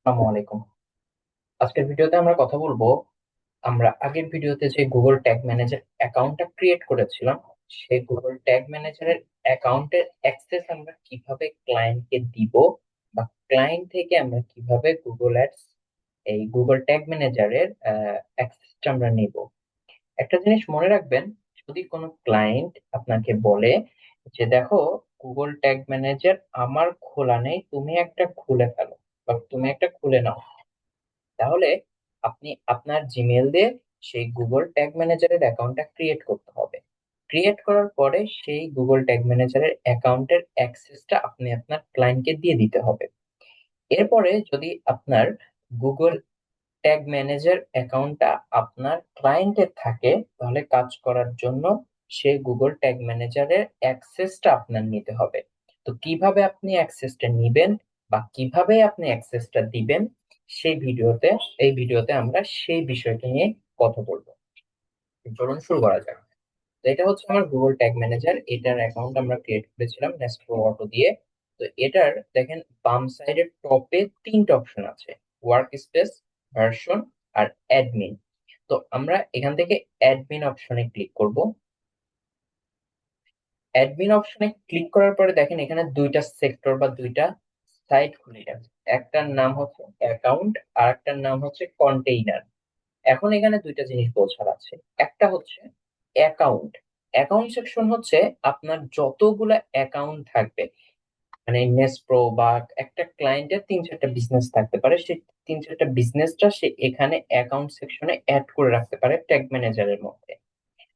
আসসালামু আলাইকুম। আজকের ভিডিওতে আমরা কথা বলবো, আমরা আগের ভিডিওতে যে গুগল ট্যাগ ম্যানেজার অ্যাকাউন্টটা ক্রিয়েট করেছিলাম, সেই গুগল ট্যাগ ম্যানেজারের অ্যাকাউন্টের অ্যাক্সেস আমরা কিভাবে ক্লায়েন্টকে দিব, বা ক্লায়েন্ট থেকে আমরা কিভাবে গুগল অ্যাডস এই গুগল ট্যাগ ম্যানেজারের অ্যাক্সেসটা আমরা নিব। একটা জিনিস মনে রাখবেন, যদি কোনো ক্লায়েন্ট আপনাকে বলে যে দেখো, গুগল ট্যাগ ম্যানেজার আমার খোলা নেই, তুমি একটা খুলে ফেলো বা তুমি একটা খুলে নাও, তাহলে আপনি আপনার জিমেল দিয়ে সেই গুগল ট্যাগ ম্যানেজারের অ্যাকাউন্টটা ক্রিয়েট করতে হবে। ক্রিয়েট করার পরে সেই গুগল ট্যাগ ম্যানেজারের অ্যাকাউন্টের অ্যাক্সেসটা আপনি আপনার ক্লায়েন্টকে দিয়ে দিতে হবে। এরপরে যদি আপনার গুগল ট্যাগ ম্যানেজার অ্যাকাউন্টটা আপনার ক্লায়েন্টের থাকে, তাহলে কাজ করার জন্য সেই গুগল ট্যাগ ম্যানেজারের অ্যাক্সেসটা আপনার নিতে হবে। তো কিভাবে আপনি অ্যাক্সেসটা নিবেন বা কিভাবে আপনি অ্যাক্সেসটা দিবেন, সেই ভিডিওতে এই ভিডিওতে আমরা সেই বিষয়টা নিয়ে কথা বলবো। চলুন শুরু করা যাক। তো এটা হচ্ছে আমার গুগল ট্যাগ ম্যানেজার, এটার অ্যাকাউন্ট আমরা ক্রিয়েট করেছিলাম নেস্ট্রো অটো দিয়ে। তো এটার দেখেন বাম সাইডের টপে তিনটা অপশন আছে: ওয়ার্ক স্পেস, ভার্সন আর অ্যাডমিন। তো আমরা এখান থেকে অ্যাডমিন অপশনে ক্লিক করব। অ্যাডমিন অপশনে ক্লিক করার পরে দেখেন এখানে দুইটা সেক্টর বা দুইটা সাইট খুলে যাবে। একটার নাম হচ্ছে অ্যাকাউন্ট আর একটার নাম হচ্ছে কন্টেইনার। এখন এখানে দুইটা জিনিস বোঝার আছে। একটা হচ্ছে অ্যাকাউন্ট। অ্যাকাউন্ট সেকশন হচ্ছে আপনার যতগুলা অ্যাকাউন্ট থাকবে, মানে নেসপ্রো বা একটা ক্লায়েন্টের তিন চারটা বিজনেস থাকতে পারে, সেই তিন চারটা বিজনেসটা সে এখানে অ্যাকাউন্ট সেকশনে অ্যাড করে রাখতে পারে ট্যাগ ম্যানেজারের মধ্যে।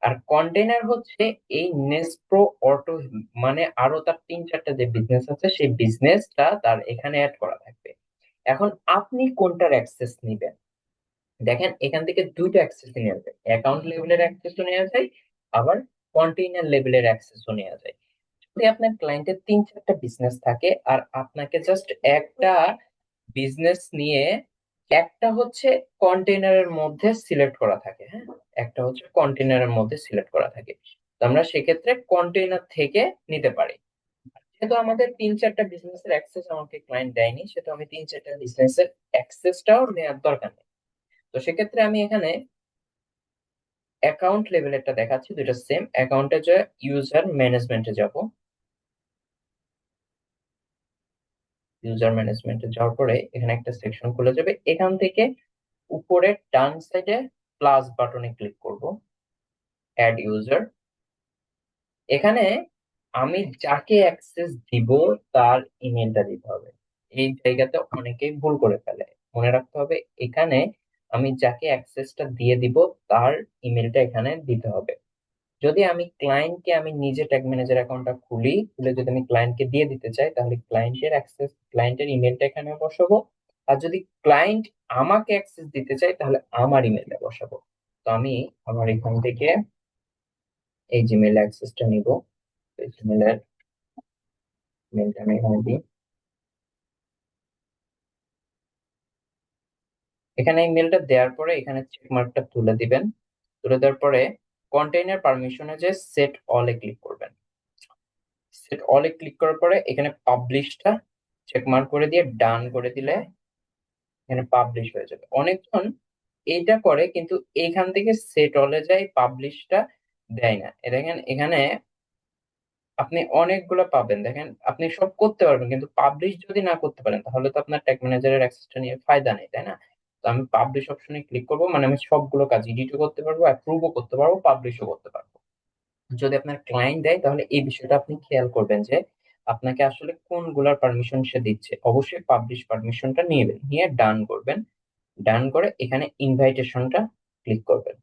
আর কন্টেইনার হচ্ছে এই নেসপ্রো অটো, মানে আরো তার তিন চারটা যে বিজনেস আছে সেই বিজনেসটা তার এখানে অ্যাড করা থাকবে। এখন আপনি কোনটার অ্যাক্সেস নিবেন? দেখেন এখান থেকে দুইটা অ্যাক্সেস নেওয়া যায়, অ্যাকাউন্ট লেভেলের অ্যাক্সেসও নেওয়া যায়, আবার কন্টেইনার লেভেলের অ্যাক্সেসও নেওয়া যায়। যদি আপনার ক্লায়েন্টের তিন চারটা বিজনেস থাকে আর আপনাকে জাস্ট একটা বিজনেস নিয়ে একটা হচ্ছে কন্টেইনারের মধ্যে সিলেক্ট করা থাকে, হ্যাঁ, একটা হচ্ছে কন্টেইনারের মধ্যে সিলেক্ট করা থাকে, তো আমরা সেক্ষেত্রে কন্টেইনার থেকে নিতে পারি। যেহেতু আমাদের তিন চারটা বিজনেসের অ্যাক্সেস আমাকে ক্লায়েন্ট দেয়নি, সেহেতু আমি তিন চারটা বিজনেসের অ্যাক্সেসটাও নেওয়ার দরকার নেই। তো সেক্ষেত্রে আমি এখানে অ্যাকাউন্ট লেভেলেরটা দেখাচ্ছি, দুইটা সেম। অ্যাকাউন্টে যে ইউজার ম্যানেজমেন্টে যাব, ইউজার ম্যানেজমেন্টে যাওয়ার পরে এখানে একটা সেকশন খুলে যাবে। এখান থেকে উপরে ডান সাইডে প্লাস বাটনে ক্লিক করব, অ্যাড ইউজার। এখানে আমি যাকে অ্যাক্সেস দিব তার ইমেলটা দিতে হবে। এই জায়গাতে অনেকেই ভুল করে ফেলে। মনে রাখতে হবে এখানে আমি যাকে অ্যাক্সেসটা দিয়ে দিব তার ইমেলটা এখানে দিতে হবে। যদি আমি ক্লায়েন্টকে, আমি নিজে ট্যাগ ম্যানেজার অ্যাকাউন্টটা খুলে যদি আমি ক্লায়েন্টকে দিয়ে দিতে চাই, তাহলে ক্লায়েন্টের অ্যাক্সেস, ক্লায়েন্টের ইমেলটা এখানে বসাবো। আর যদি ক্লায়েন্ট আমাকে অ্যাক্সেস দিতে চাই, তাহলে আমার ইমেলটা বসাবো। তো আমি আমার এখান থেকে এই জিমেল অ্যাক্সেসটা নিব। এই জিমেলের ইমেলটা আমি এখানে দিই। এখানে ইমেলটা দেওয়ার পরে এখানে চেক মার্কটা তুলে দিবেন। তুলে দেওয়ার পরে কন্টেইনার পারমিশনে যে সেট অলে ক্লিক করবেন। সেট অলে ক্লিক করার পরে এখানে পাবলিশটা চেক মার্ক করে দিয়ে ডান করে দিলে এখানে পাবলিশ হয়ে যাবে। অনেকজন এইটা করে কিন্তু এখান থেকে সেট অলে যায়, পাবলিশটা দেয় না। দেখেন এখানে আপনি অনেকগুলো পাবেন, দেখেন আপনি সব করতে পারবেন, কিন্তু পাবলিশ যদি না করতে পারেন তাহলে তো আপনার ট্যাগ ম্যানেজারের অ্যাক্সেসটা নিয়ে ফায়দা নেই, তাই না? তো আমি পাবলিশ অপশনে ক্লিক করবো, মানে আমি সবগুলো কাজ এডিটও করতে পারবো, অ্যাপ্রুভও করতে পারবো, পাবলিশও করতে পারবো। যদি আপনার ক্লায়েন্ট দেয় তাহলে এই বিষয়টা আপনি খেয়াল করবেন যে আপনাকে আসলে কোনগুলার পারমিশন সে দিচ্ছে। অবশ্যই পাবলিশ পারমিশনটা নিয়ে নিয়ে ডান করবেন। ডান করে এখানে ইনভাইটেশনটা ক্লিক করবেন।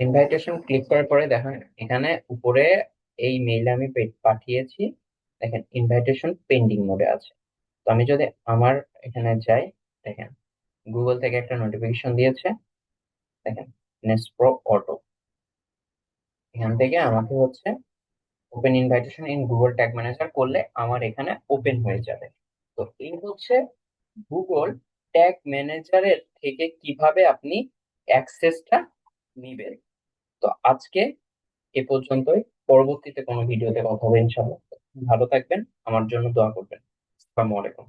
ইনভাইটেশন ক্লিক করার পরে দেখেন এখানে উপরে এই মেইলে আমি পাঠিয়েছি, দেখেন ইনভাইটেশন পেন্ডিং মোডে আছে। তো আমি যদি আমার এখানে যাই, দেখেন গুগল থেকে একটা নোটিফিকেশন দিয়েছে, দেখেন নেসপ্রো অটো। এখান থেকে আমাকে হচ্ছে open invitation in Google tag manager করলে আমার এখানে ওপেন হয়ে যাবে। তো এই হচ্ছে গুগল ট্যাগ ম্যানেজারের থেকে কিভাবে আপনি অ্যাক্সেসটা নিবেন। তো আজকে এ পর্যন্তই। পরবর্তীতে কোনো ভিডিওতে কথা হবে ইনশাল্লাহ। ভালো থাকবেন, আমার জন্য দোয়া করবেন। আসসালামু আলাইকুম।